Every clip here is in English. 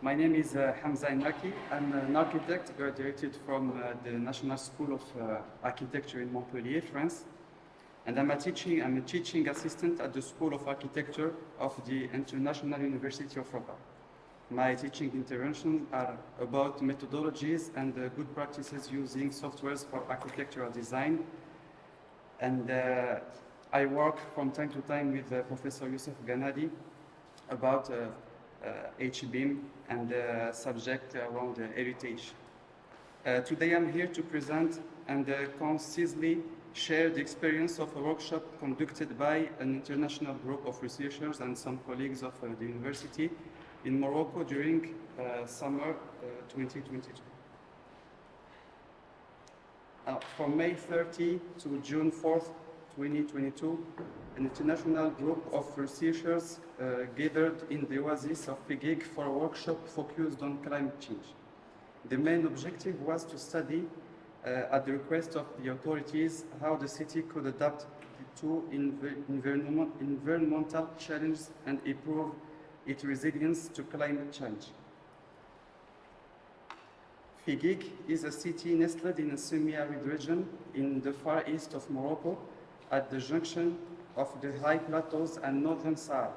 My name is Hamza Ennaki. I'm an architect graduated from the National School of Architecture in Montpellier, France. And I'm a teaching assistant at the School of Architecture of the International University of Rabat. My teaching interventions are about methodologies and good practices using softwares for architectural design. And I work from time to time with Professor Youssef Ganadi about HBIM and the subject around heritage. Today I'm here to present and concisely share the experience of a workshop conducted by an international group of researchers and some colleagues of the university in Morocco during summer 2022. From May 30 to June 4th, 2022, an international group of researchers gathered in the Oasis of Figuig for a workshop focused on climate change. The main objective was to study, at the request of the authorities, how the city could adapt to environmental challenges and improve its resilience to climate change. Figuig is a city nestled in a semi-arid region in the far east of Morocco, at the junction of the high plateaus and northern Sahara,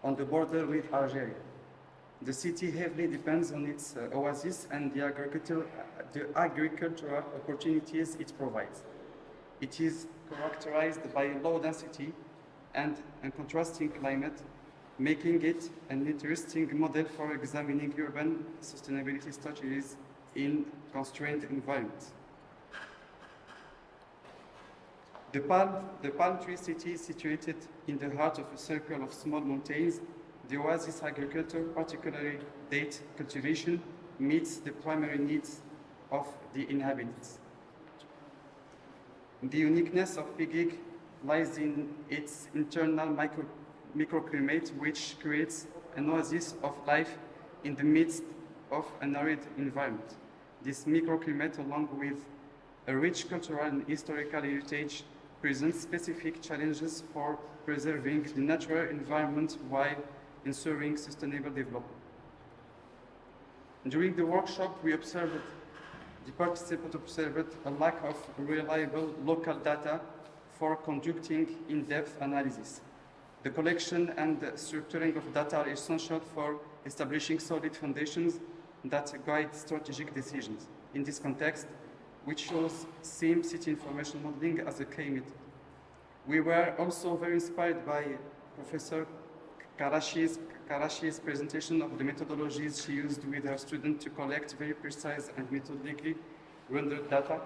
on the border with Algeria. The city heavily depends on its oasis and the agricultural opportunities it provides. It is characterized by low density and a contrasting climate, making it an interesting model for examining urban sustainability strategies in constrained environments. The palm tree city is situated in the heart of a circle of small mountains. The oasis agriculture, particularly date cultivation, meets the primary needs of the inhabitants. The uniqueness of Figuig lies in its internal microclimate, which creates an oasis of life in the midst of an arid environment. This microclimate, along with a rich cultural and historical heritage, presents specific challenges for preserving the natural environment while ensuring sustainable development. During the workshop, the participants observed a lack of reliable local data for conducting in-depth analysis. The collection and structuring of data are essential for establishing solid foundations that guide strategic decisions. In this context, which shows CIM City Information Modeling as a key method. We were also very inspired by Professor Karashi's presentation of the methodologies she used with her students to collect very precise and methodically rendered data.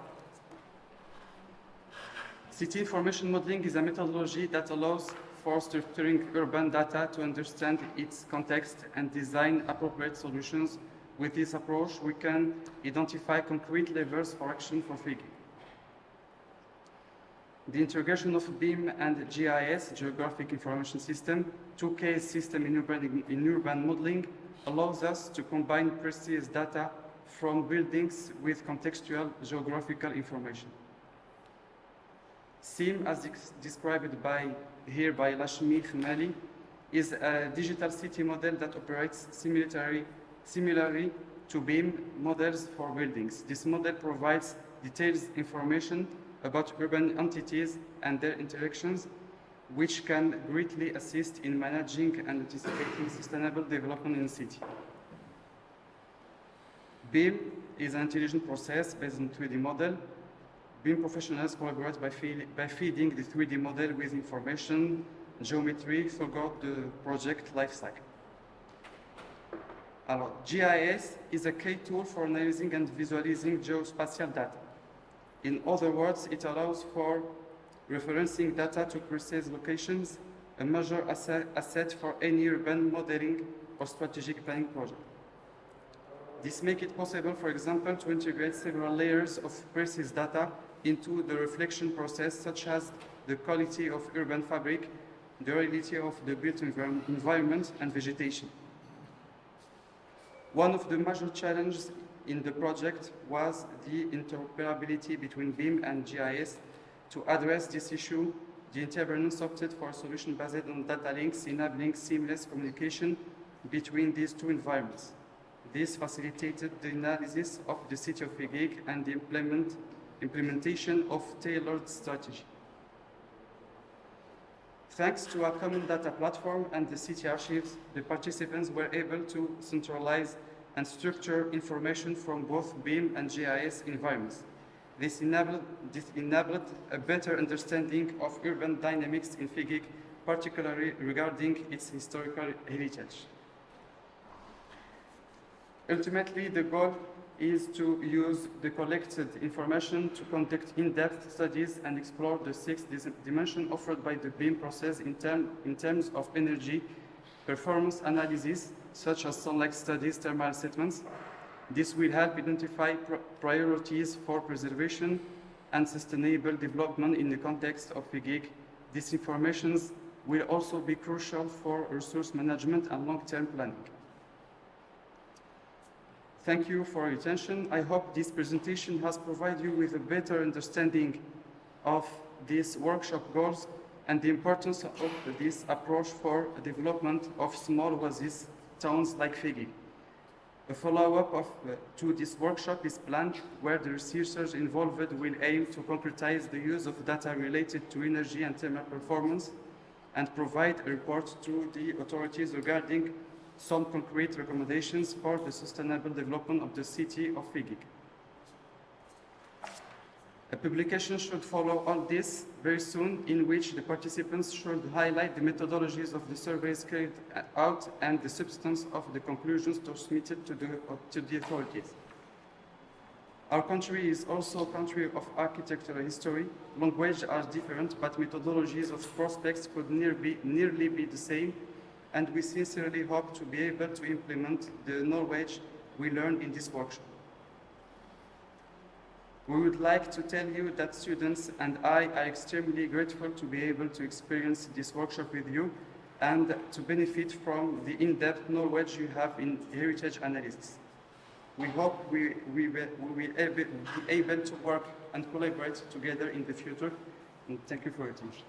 City Information Modeling is a methodology that allows for structuring urban data to understand its context and design appropriate solutions. With this approach, we can identify concrete levers for action for Figuig. The integration of BIM and GIS, Geographic Information System, 2K system in urban modeling, allows us to combine precise data from buildings with contextual geographical information. CIM, as described here by Lashmi Khmali, is a digital city model that operates similarly to BIM models for buildings. This model provides detailed information about urban entities and their interactions, which can greatly assist in managing and anticipating sustainable development in the city. BIM is an intelligent process based on 3D model. BIM professionals collaborate by feeding the 3D model with information, geometry throughout the project lifecycle. GIS is a key tool for analyzing and visualizing geospatial data. In other words, it allows for referencing data to precise locations, a major asset for any urban modeling or strategic planning project. This makes it possible, for example, to integrate several layers of precise data into the reflection process, such as the quality of urban fabric, the reality of the built environment, and vegetation. One of the major challenges in the project was the interoperability between BIM and GIS. To address this issue, the intervenants opted for a solution based on data links, enabling seamless communication between these two environments. This facilitated the analysis of the city of Figuig and the implementation of tailored strategy. Thanks to a common data platform and the city archives, the participants were able to centralize and structure information from both BIM and GIS environments. This enabled a better understanding of urban dynamics in Figuig, particularly regarding its historical heritage. Ultimately, the goal is to use the collected information to conduct in-depth studies and explore the 6 dimensions offered by the BIM process in terms of energy, performance analysis, such as sunlight studies, thermal assessments. This will help identify priorities for preservation and sustainable development in the context of Figuig. These information will also be crucial for resource management and long-term planning. Thank you for your attention. I hope this presentation has provided you with a better understanding of these workshop goals and the importance of this approach for the development of small oasis towns like Figuig. A follow-up to this workshop is planned, where the researchers involved will aim to concretize the use of data related to energy and thermal performance and provide a report to the authorities regarding some concrete recommendations for the sustainable development of the city of Figuig. A publication should follow all this very soon, in which the participants should highlight the methodologies of the surveys carried out and the substance of the conclusions transmitted to the authorities. Our country is also a country of architectural history. Languages are different, but methodologies of prospects could nearly be the same, and we sincerely hope to be able to implement the knowledge we learned in this workshop. We would like to tell you that students and I are extremely grateful to be able to experience this workshop with you and to benefit from the in-depth knowledge you have in heritage analysis. We hope we will be able to work and collaborate together in the future. And thank you for your attention.